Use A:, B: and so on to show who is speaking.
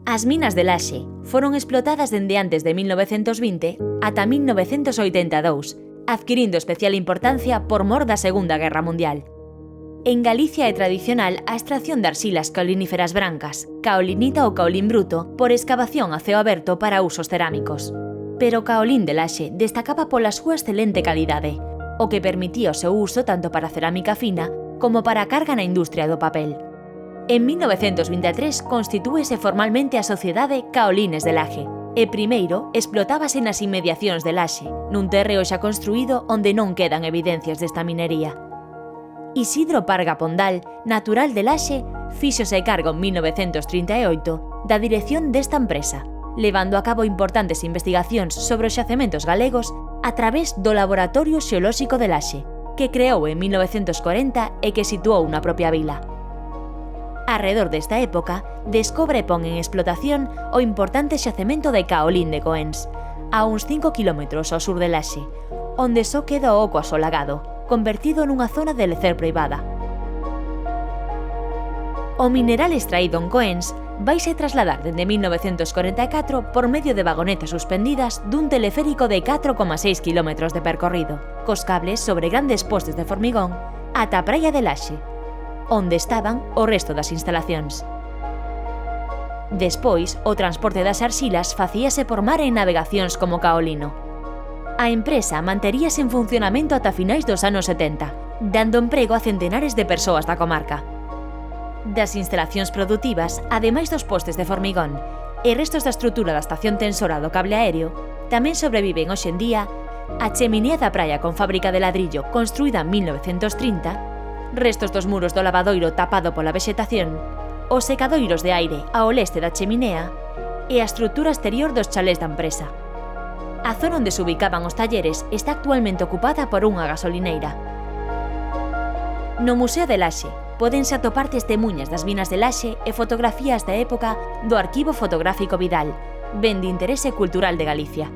A: As minas de Laxe foron explotadas dende antes de 1920 ata 1982, adquirindo especial importancia por mor da Segunda Guerra Mundial. En Galicia é tradicional a extracción de arxilas caoliníferas brancas, caolinita ou caolín bruto, por excavación a ceo aberto para usos cerámicos. Pero o caolín de Laxe destacaba pola súa excelente calidade, o que permitía o seu uso tanto para cerámica fina como para a carga na industria do papel. En 1923 constitúese formalmente a Sociedade Caolines de Laxe, e primeiro explotábase nas inmediacións de Laxe, nun terreo xa construído onde non quedan evidencias desta minería. Isidro Parga Pondal, natural de Laxe, fíxose cargo en 1938 da dirección desta empresa, levando a cabo importantes investigacións sobre os xacementos galegos a través do Laboratorio Xeolóxico de Laxe, que creou en 1940 e que situou na propia vila. Arredor desta época, descobre e pon en explotación o importante xacemento de Caolín de Coens, a uns 5 km ao sur de Laxe, onde só queda o oco asolagado, convertido nunha zona de lecer privada. O mineral extraído en Coens vaise trasladar dende 1944 por medio de vagonetas suspendidas dun teleférico de 4,6 km de percorrido, cos cables sobre grandes postes de formigón, ata a praia de Laxe, onde estaban o resto das instalacións. Despois, o transporte das arxilas facíase por mar en navegacións como Caolino. A empresa manteríase en funcionamento ata finais dos anos 70, dando emprego a centenares de persoas da comarca. Das instalacións produtivas, ademais dos postes de formigón e restos da estrutura da estación tensora do cable aéreo, tamén sobreviven hoxe en día a cheminea da praia con fábrica de ladrillo construída en 1930, restos dos muros do lavadoiro tapado pola vexetación, os secadoiros de aire ao leste da cheminea e a estrutura exterior dos chalés da empresa. A zona onde se ubicaban os talleres está actualmente ocupada por unha gasolineira. No Museo de Laxe pódense atopar testemuñas das minas de Laxe e fotografías da época do Arquivo Fotográfico Vidal, ben de interese cultural de Galicia.